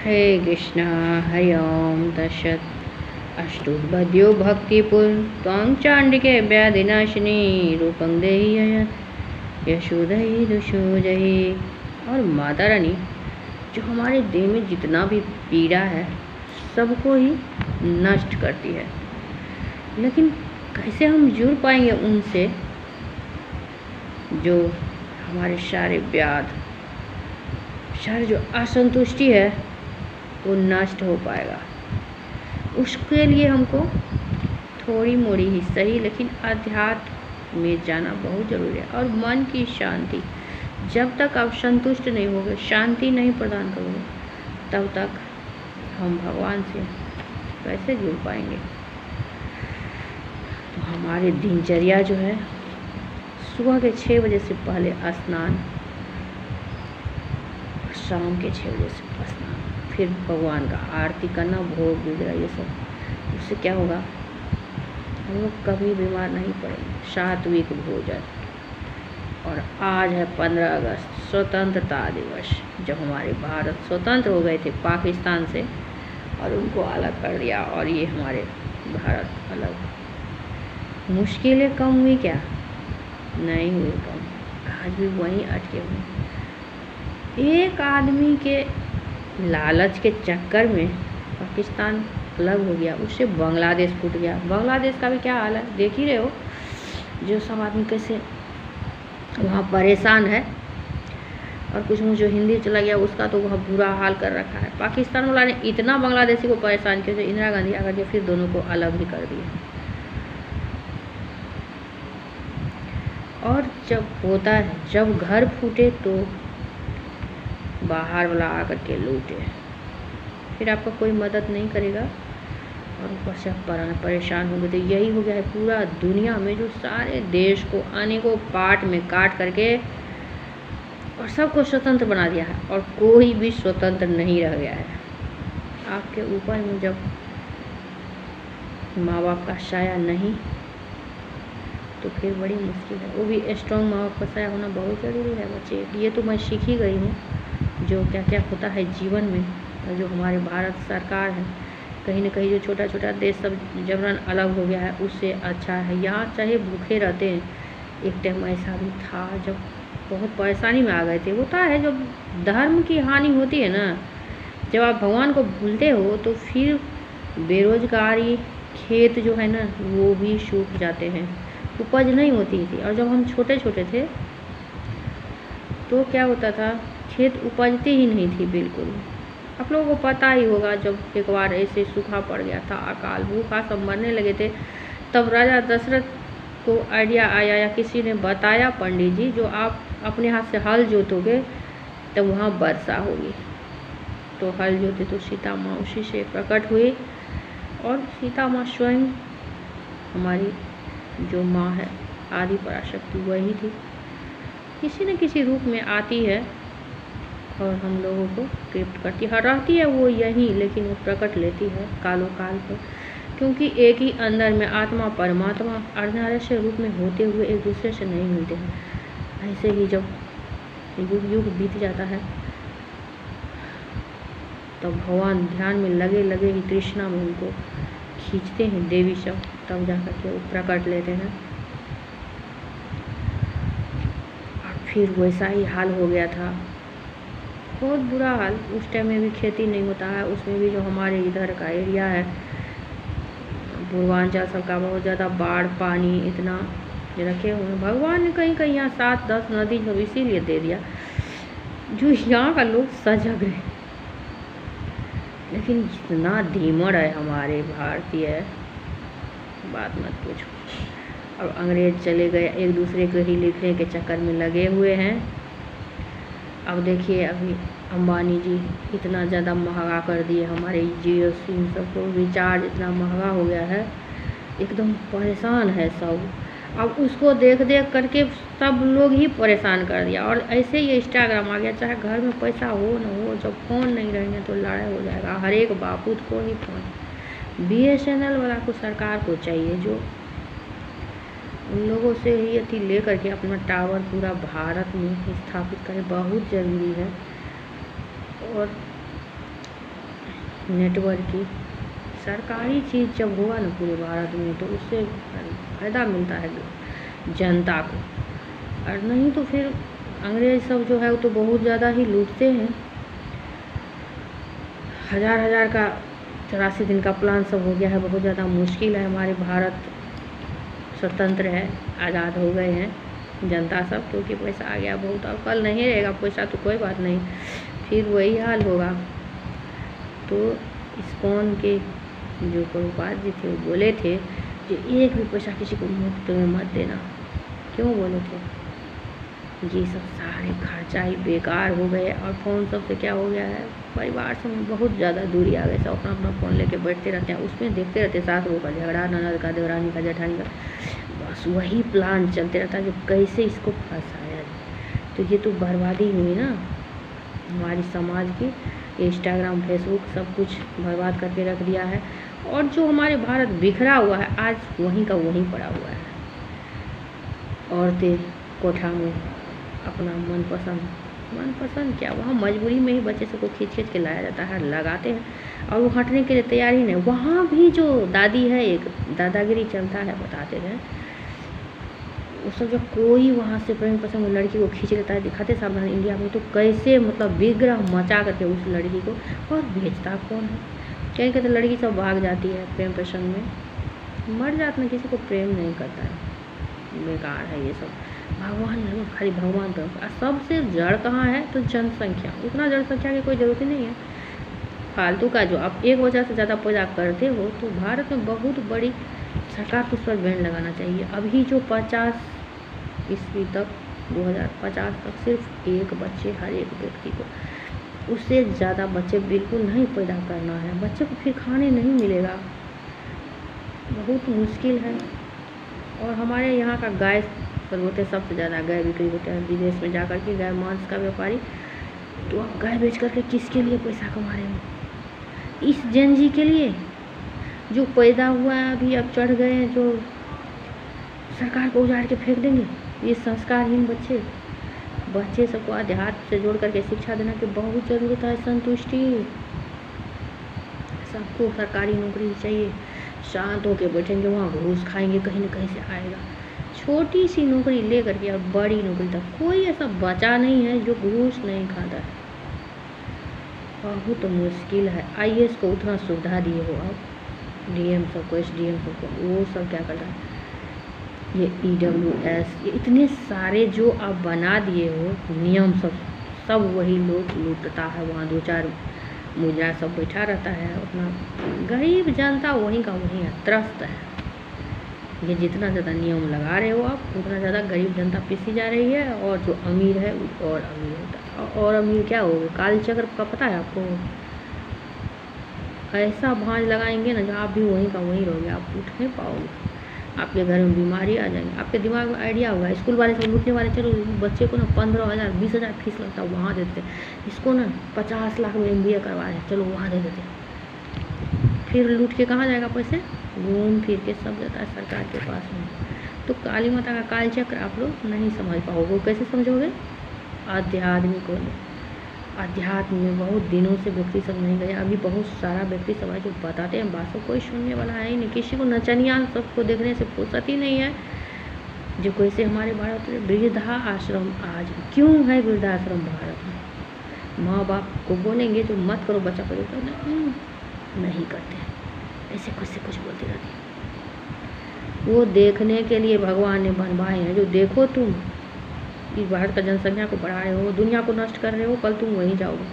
हे कृष्ण हरि ओम तत्सत् अष्टोद्बद्यो भक्तिपुर त्वां चांडिके व्याधिनाशिनी रूपं देहि यशोदहि दुशोजहि। और माता रानी जो हमारे देह में जितना भी पीड़ा है सबको ही नष्ट करती है, लेकिन कैसे हम जुड़ पाएंगे उनसे जो हमारे सारे व्याध, सारे जो असंतुष्टि है वो नष्ट हो पाएगा। उसके लिए हमको थोड़ी मोड़ी ही सही लेकिन अध्यात्म में जाना बहुत ज़रूरी है। और मन की शांति, जब तक आप संतुष्ट नहीं होगे, शांति नहीं प्रदान करोगे, तब तक हम भगवान से कैसे जुड़ पाएंगे। तो हमारी दिनचर्या जो है, सुबह के 6 बजे से पहले स्नान, शाम के 6 बजे से स्नान, फिर भगवान का आरती करना, भोग वगैरह ये सब। उससे क्या होगा, हम लोग कभी बीमार नहीं पड़ेंगे। सात्विक भोजन। और आज है 15 अगस्त, स्वतंत्रता दिवस, जब हमारे भारत स्वतंत्र हो गए थे पाकिस्तान से और उनको अलग कर दिया, और ये हमारे भारत अलग। मुश्किलें कम हुई क्या? नहीं हुई कम, आज भी वहीं अटके हुए। एक आदमी के लालच के चक्कर में पाकिस्तान अलग हो गया, उससे बांग्लादेश फूट गया। बांग्लादेश का भी क्या हाल है देख ही रहे हो, जो सब आदमी कैसे वहाँ परेशान है। और कुछ जो हिंदी चला गया उसका तो वह बुरा हाल कर रखा है। पाकिस्तान वाला ने इतना बांग्लादेशी को परेशान किया, जो इंदिरा गांधी आकर के फिर दोनों को अलग ही कर दिया। और जब होता है, जब घर फूटे तो बाहर वाला आकर के लूटे, फिर आपका कोई मदद नहीं करेगा और ऊपर से आप परेशान होंगे। तो यही हो गया है पूरा दुनिया में, जो सारे देश को अनेकों पार्ट में काट करके और सबको स्वतंत्र बना दिया है, और कोई भी स्वतंत्र नहीं रह गया है। आपके ऊपर में जब माँ बाप का साया नहीं, तो फिर बड़ी मुश्किल है। वो भी स्ट्रॉन्ग माँ बाप का साया होना बहुत ज़रूरी है बच्चे। ये तो मैं सीख ही गई हूँ, जो क्या क्या होता है जीवन में। और जो हमारे भारत सरकार है, कहीं ना कहीं जो छोटा छोटा देश सब जबरन अलग हो गया है, उससे अच्छा है। यहाँ चाहे भूखे रहते हैं, एक टाइम ऐसा भी था जब बहुत परेशानी में आ गए थे। होता है जब धर्म की हानि होती है ना, जब आप भगवान को भूलते हो, तो फिर बेरोजगारी, खेत जो है ना वो भी सूख जाते हैं, उपज नहीं होती थी। और जब हम छोटे छोटे थे तो क्या होता था, खेत उपजती ही नहीं थी बिल्कुल। आप लोगों को पता ही होगा, जब एक बार ऐसे सूखा पड़ गया था, अकाल, भूखा सब मरने लगे थे, तब राजा दशरथ को आइडिया आया या किसी ने बताया, पंडित जी, जो आप अपने हाथ से हल जोतोगे तो वहाँ वर्षा होगी। तो हल जोते तो सीता माँ उसी से प्रकट हुई, और सीता माँ स्वयं हमारी जो माँ है, आदि पराशक्ति वही थी। किसी न किसी रूप में आती है और हम लोगों को तृप्त करती है। रहती है वो यहीं, लेकिन वो प्रकट लेती है कालों काल पर, क्योंकि एक ही अंदर में आत्मा परमात्मा अर्धनारीश्वर रूप में होते हुए एक दूसरे से नहीं मिलते हैं। ऐसे ही जब युग युग बीत जाता है, तब भगवान ध्यान में लगे लगे ही तृष्णा में उनको खींचते हैं देवी सब, तब जाकर के वो प्रकट लेते हैं। और फिर वैसा ही हाल हो गया था, बहुत बुरा हाल। उस टाइम में भी खेती नहीं होता है, उसमें भी जो हमारे इधर का एरिया है पूर्वांचल सबका, बहुत ज़्यादा बाढ़ पानी इतना रखे हुए हैं। भगवान ने कहीं कहीं यहाँ 7-10 नदी सब इसीलिए दे दिया, जो यहाँ का लोग सजग रहे। लेकिन जितना धीमड़ है हमारे भारतीय, बात मत पूछो। और अंग्रेज चले गए, एक दूसरे को ही लिखने के चक्कर में लगे हुए हैं। अब देखिए, अभी अंबानी जी इतना ज़्यादा महंगा कर दिए हमारे जियो सिम सबको, रिचार्ज इतना महंगा हो गया है, एकदम परेशान है सब। अब उसको देख देख करके सब लोग ही परेशान कर दिया। और ऐसे ही इंस्टाग्राम आ गया, चाहे घर में पैसा हो न हो, जब फ़ोन नहीं रहेंगे तो लड़ाई हो जाएगा। हर एक बापूत को ही फ़ोन। BSNL वाला को सरकार को चाहिए, जो उन लोगों से ही अथी ले करके अपना टावर पूरा भारत में स्थापित करें, बहुत ज़रूरी है। और नेटवर्क की सरकारी चीज़ जब होगा ना पूरे भारत में तो उससे फ़ायदा मिलता है जनता को, और नहीं तो फिर अंग्रेज सब जो है वो तो बहुत ज़्यादा ही लूटते हैं। हज़ार का 84 दिन का प्लान सब हो गया है, बहुत ज़्यादा मुश्किल है। हमारे भारत स्वतंत्र है, आज़ाद हो गए हैं जनता सब, क्योंकि पैसा आ गया बहुत। और कल नहीं रहेगा पैसा तो कोई बात नहीं, फिर वही हाल होगा। तो इस्कॉन के जो प्रभुपाद जी थे वो बोले थे कि एक भी पैसा किसी को मुफ्त में मत देना। क्यों बोले थे? ये सब सारे खर्चा ही बेकार हो गए। और फ़ोन सबसे क्या हो गया है, परिवार से बहुत ज़्यादा दूरी आ गई। सब अपना अपना फ़ोन लेके बैठते रहते हैं, उसमें देखते रहते हैं सास बहू का झगड़ा, ननद का, देवरानी का, जेठानी का, बस वही प्लान चलते रहता है जो कैसे इसको फंसाया जाए। तो ये तो बर्बादी हुई ना हमारी समाज की। इंस्टाग्राम, फेसबुक सब कुछ बर्बाद करके रख दिया है। और जो हमारे भारत बिखरा हुआ है आज वहीं का वहीं पड़ा हुआ है। औरतें कोठा में अपना मनपसंद क्या, वहाँ मजबूरी में ही बच्चे सबको खींच के लाया जाता है, लगाते हैं और वो हटने के लिए तैयार ही नहीं। वहाँ भी जो दादी है, एक दादागिरी चलता है, बताते हैं वो सब। जब कोई वहाँ से प्रेम पसंद लड़की को खींच लेता है, दिखाते सावधान इंडिया में, तो कैसे मतलब विग्रह मचा करके उस लड़की को, और बेचता कौन है? कहीं कहते लड़की सब भाग जाती है प्रेम प्रसंग में, मर जाती है, किसी को प्रेम नहीं करता है, बेकार है ये सब। भगवान खाली भगवान पर, सबसे जड़ कहाँ है? तो जनसंख्या। उतना जनसंख्या की कोई ज़रूरत ही नहीं है, फालतू का जो आप 1 वजह से ज़्यादा पैदा करते हो। तो भारत में बहुत बड़ी सरकार को उस पर बैन लगाना चाहिए। अभी जो 50 ईस्वी तक, 2050 तक सिर्फ 1 बच्चे हर एक व्यक्ति को, उससे ज़्यादा बच्चे बिल्कुल नहीं पैदा करना है। बच्चे को फिर खाने नहीं मिलेगा, बहुत मुश्किल है। और हमारे यहाँ का गाय पर होते सबसे ज़्यादा गाय बिक्री होते हैं विदेश में जा कर के, गाय मांस का व्यापारी। तो आप गाय बेच करके किसके लिए पैसा कमा रहे हो? इस जनजी के लिए जो पैदा हुआ है अभी, अब चढ़ गए हैं, जो सरकार को उजाड़ के फेंक देंगे। ये संस्कारहीन बच्चे सबको अध्यात्म से जोड़ करके शिक्षा देना की बहुत ज़रूरत है। संतुष्टि, सबको सरकारी नौकरी चाहिए, शांत होकर बैठेंगे, वहाँ घूस खाएंगे, कहीं ना कहीं से आएगा। छोटी सी नौकरी ले करके और बड़ी नौकरी तक कोई ऐसा बचा नहीं है जो घूस नहीं खाता है। बहुत मुश्किल है। IAS को उतना सुविधा दिए हो आप, DM सबको, SDM सबको, वो सब क्या कर रहा है? ये EWS, ये इतने सारे जो आप बना दिए हो नियम सब वही लोग लूटता है। वहाँ 2-4 मुजरा सब बैठा रहता है, अपना गरीब जनता वहीं का वहीं है, त्रस्त है। ये जितना ज़्यादा नियम लगा रहे हो आप, उतना ज़्यादा गरीब जनता पिसी जा रही है, और जो अमीर है वो और अमीर होता है। और अमीर क्या हो गए? काल चक्र का पता है आपको? ऐसा भांज लगाएंगे ना, जहाँ आप भी वहीं का वहीं रहोगे, आप उठ नहीं पाओगे, आपके घर में बीमारी आ जाएंगे। आपके दिमाग में आइडिया होगा, स्कूल वाले सब लूटने वाले, चलो बच्चे को ना 15,000 20,000 फीस लगता है, वहाँ देते, इसको ना 50 लाख में MBA करवा रहे हैं, चलो वहाँ दे देते। फिर लूट के कहाँ जाएगा पैसे? घूम फिर के सब जाता है सरकार के पास में। तो काली माता का काल चक्र आप लोग नहीं समझ पाओगे। कैसे समझोगे? आध्यात्मिक होने, अध्यात्म में बहुत दिनों से व्यक्ति सब नहीं गए। अभी बहुत सारा व्यक्ति सब है जो बताते हैं बात, कोई सुनने वाला है ही नहीं। किसी को नचनिया सबको देखने से फुर्सत ही नहीं है। जो कैसे हमारे भारत में वृद्धा आश्रम आज क्यों है? वृद्धाश्रम भारत में माँ बाप को बोलेंगे तो मत करो बच्चा करो, तो नहीं करते, ऐसे कुछ से कुछ बोलती रहती है। वो देखने के लिए भगवान ने बनवाए हैं, जो देखो तुम इस भारत का जनसंख्या को बढ़ा रहे हो, दुनिया को नष्ट कर रहे हो, कल तुम वहीं जाओगे।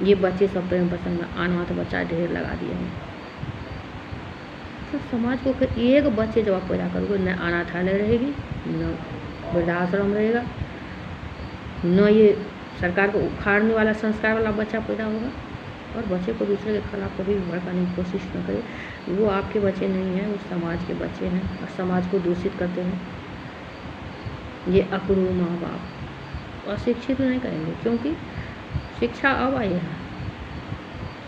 ये बच्चे सब प्रेम पसंद में अनाथ बच्चा ढेर लगा दिए हैं। तो समाज को एक बच्चे जब आप पैदा करोगे, न अनाथालय रहेगी, न वृद्धाश्रम रहेगा, न ये सरकार को उखाड़ने वाला संस्कार वाला बच्चा पैदा होगा। और बच्चे को दूसरे के खिलाफ कभी भी भड़काने की कोशिश न करे। वो आपके बच्चे नहीं हैं, वो समाज के बच्चे हैं, और समाज को दूषित करते हैं। ये अकड़ू माँ बाप अशिक्षित नहीं करेंगे, क्योंकि शिक्षा अब आई है।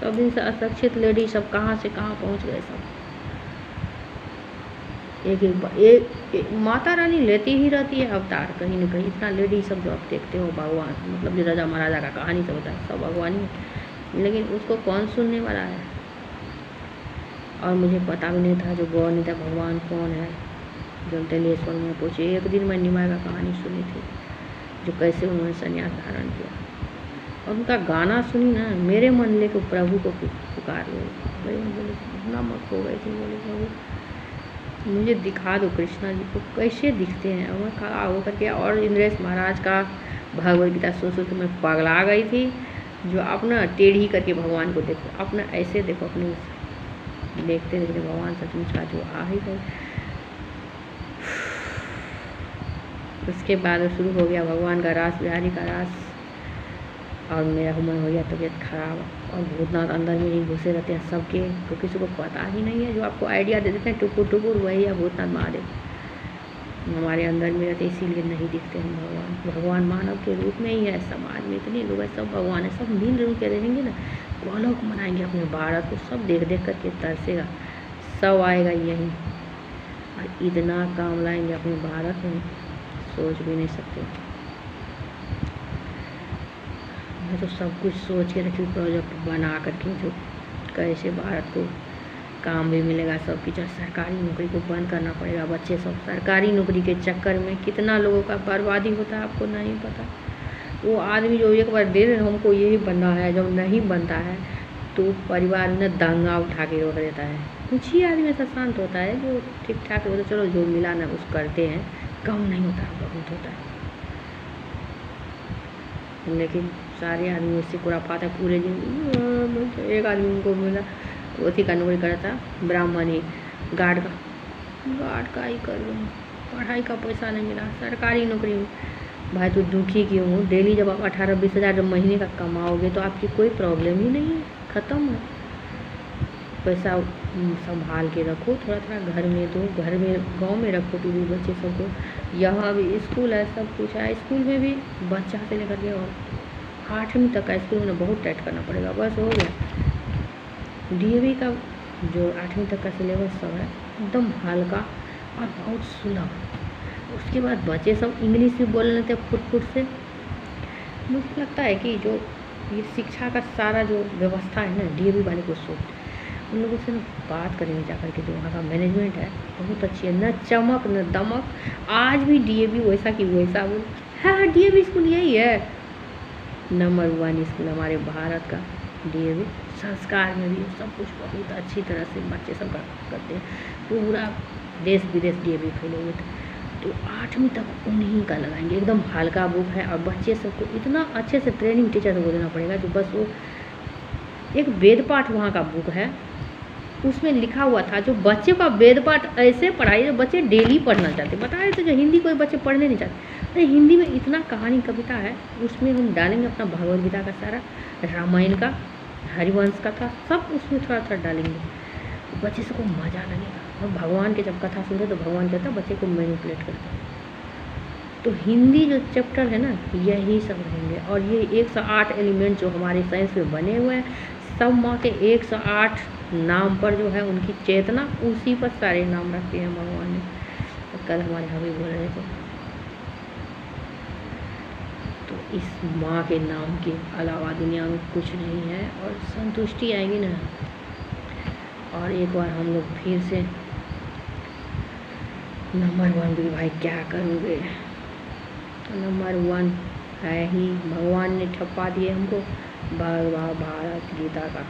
सब दिन से अशिक्षित लेडी सब कहाँ से कहाँ पहुँच गए। सब एक माता रानी लेती ही रहती है अवतार कहीं न कहीं। इतना लेडी सब जो आप देखते हो भगवान, मतलब जो राजा महाराजा का कहानी सब होता है, सब भगवान ही। लेकिन उसको कौन सुनने वाला है। और मुझे पता भी नहीं था जो गौरनीता भगवान कौन है। जो दलेश्वर में पूछे, एक दिन मैं निमाय का कहानी सुनी थी, जो कैसे उन्होंने संन्यास धारण किया, और उनका गाना सुनी ना, मेरे मन लेके प्रभु को पुकार लो। भाई बोले नमक हो गई थी, बोले प्रभु मुझे दिखा दो कृष्णा जी को कैसे दिखते हैं। और मैं खड़ा होकर के और इंद्रेश महाराज का भगवद गीता सोच के मैं पगला गई थी। जो अपना टेढ़ी करके भगवान को देखो, अपना ऐसे देखो, अपने देखते देखते भगवान सचमुच का जो आ ही गए। उसके बाद शुरू हो गया भगवान का रास, बिहारी का रास, और मेरा मन हो गया तबीयत खराब। और भूतनाथ अंदर में ही घुसे रहते हैं सबके, तो किसी को पता ही नहीं है। जो आपको आइडिया दे देते हैं टुकुर टुकुर, वही है भूतनाथ महादेव हमारे अंदर में रहते, इसीलिए नहीं दिखते हैं भगवान। भगवान मानव के रूप में ही है। समाज में इतने लोग हैं, सब भगवान है, सब मिल जुल के रहेंगे ना, गोलोक मनाएंगे अपने भारत को, सब देख देख करके तरसेगा, सब आएगा यहीं, और इतना काम लाएंगे अपने भारत में, सोच भी नहीं सकते। मैं तो सब कुछ सोच के रखी, प्रोजेक्ट बना करके, जो कैसे भारत को काम भी मिलेगा सब की। सरकारी नौकरी को बंद करना पड़ेगा। बच्चे सब सरकारी नौकरी के चक्कर में कितना लोगों का बर्बादी होता है, आपको नहीं पता। वो आदमी जो एक बार दे रहे हमको यही बनना है, जब नहीं बनता है तो परिवार में दंगा उठा के रोक देता है। कुछ ही आदमी ऐसा शांत होता है जो ठीक ठाक होता है, चलो जो मिला ना उस करते हैं, कम नहीं होता, बहुत होता है। लेकिन सारे आदमी उससे खुराफात है पूरे दिन। एक आदमी उनको मिला, उसी का नौकरी कर रहा था, ब्राह्मण ही, गार्ड का ही कर रहा हूँ, पढ़ाई का पैसा नहीं मिला, सरकारी नौकरी में। भाई तो दुखी क्यों हूँ? डेली जब आप 18-20 हज़ार जब महीने का कमाओगे तो आपकी कोई प्रॉब्लम ही नहीं है, ख़त्म है। पैसा संभाल के रखो, थोड़ा थोड़ा घर में दो, घर में गांव में रखो बीवी बच्चे सबको। यहाँ भी स्कूल है, सब कुछ है, स्कूल में भी बच्चा से लेकर के और 8वीं तक का स्कूल में बहुत टाइट करना पड़ेगा, बस हो गया। डीएवी का जो 8वीं तक का सिलेबस सब है एकदम हल्का और बहुत सुलभ। उसके बाद बच्चे सब इंग्लिश भी बोल लेते हैं फुट से। मुझे लगता है कि जो ये शिक्षा का सारा जो व्यवस्था है ना, डीएवी वाले को सोच, उन लोगों से बात करेंगे जाकर के, जो वहाँ का मैनेजमेंट है बहुत अच्छी है, न चमक न दमक। आज भी डीएवी वैसा कि वैसा बोल, हाँ डीएवी स्कूल यही है, नंबर 1 स्कूल हमारे भारत का डीएवी। संस्कार में भी सब कुछ बहुत अच्छी तरह से बच्चे सब करते हैं, पूरा देश विदेश डीएवी फैले हुए थे। तो 8वीं तक उन्हीं का लगाएंगे, एकदम हल्का बुक है। और बच्चे सबको इतना अच्छे से ट्रेनिंग टीचर को देना पड़ेगा, जो बस वो एक वेद पाठ वहाँ का बुक है, उसमें लिखा हुआ था जो बच्चे का वेद पाठ ऐसे पढ़ाई जो बच्चे डेली पढ़ना चाहते। बताए तो जो हिंदी कोई बच्चे पढ़ने नहीं चाहते, अरे हिंदी में इतना कहानी कविता है, उसमें हम डालेंगे अपना भगवद गीता का सारा, रामायण का, हरिवंश का था, सब उसमें थोड़ा थोड़ा डालेंगे, बच्चे सबको मज़ा लगेगा। और भगवान के जब कथा सुनते तो भगवान कहता बच्चे को मैनिपुलेट करते हैं। तो हिंदी जो चैप्टर है ना, यही सब रहेंगे। और ये 108 एलिमेंट जो हमारे साइंस में बने हुए हैं, सब माँ के 108 नाम पर जो है उनकी चेतना, उसी पर सारे नाम रखते हैं भगवान ने। तो कल हमारे हबी बोल रहे थे, तो इस माँ के नाम के अलावा दुनिया में कुछ नहीं है, और संतुष्टि आएगी ना। और एक बार हम लोग फिर से नंबर 1 भी, भाई क्या करोगे, नंबर 1 है ही, भगवान ने ठप्पा दिए हमको भारत गीता का।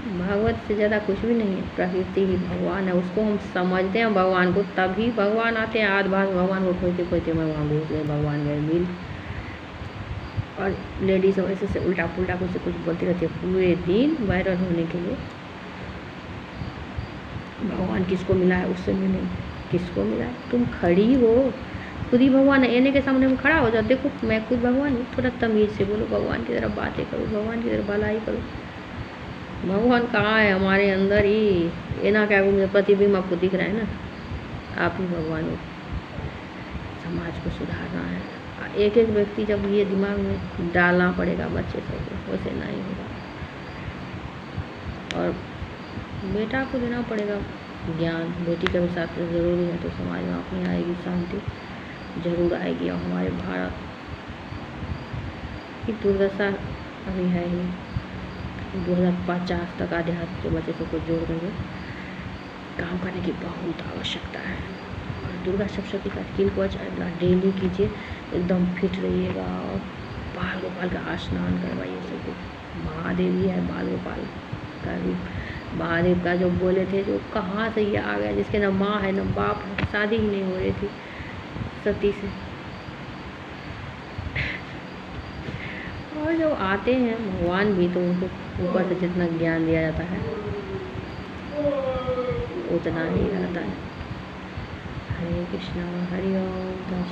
भागवत से ज़्यादा कुछ भी नहीं है, प्रकृति ही भगवान है, उसको हम समझते हैं भगवान को, तभी भगवान आते हैं। आध भाग भगवान को खोजते खोजते मैं वहाँ घुस गए, भगवान गए मिल। और लेडीज वैसे से उल्टा पुल्टा कुछ बोलती रहती है पूरे दिन वायरल होने के लिए। भगवान किसको मिला है, उससे मिले, किसको मिला है, तुम खड़ी हो, खुद ही भगवान है, एने के सामने में खड़ा हो जाओ, देखो मैं खुद भगवान हूँ, थोड़ा तमीज़ से बोलो, भगवान की तरफ बातें करो, भगवान की तरफ भलाई करो। भगवान कहाँ है, हमारे अंदर ही, ये ना क्या मुझे प्रतिबिंब आपको दिख रहा है ना, आप ही भगवान हो। समाज को सुधारना है, एक एक व्यक्ति जब ये दिमाग में डालना पड़ेगा बच्चे सबको, वैसे नहीं होगा। और बेटा को देना पड़ेगा ज्ञान, बेटी का भी साथ ज़रूरी है, तो समाज में अपनी आएगी शांति, जरूर आएगी। और हमारे भारत की दुर्दशा अभी है ही, 2050 तक आध्यात्म के बच्चे सबको जोड़ करके काम करने की बहुत आवश्यकता है। और दुर्गा सप्तशती का किल को डेली कीजिए, एकदम फिट रहिएगा। और बाल गोपाल का स्नान करवाइए सबको। महादेव ही है बाल गोपाल का भी। महादेव का जो बोले थे, जो कहाँ से ये आ गया, जिसके न माँ है न बाप है, शादी ही नहीं हो रही थी सती से। और जब आते हैं भगवान भी, तो उनको ऊपर से जितना ज्ञान दिया जाता है उतना ही रहता है। हरे कृष्णा हरि ओम।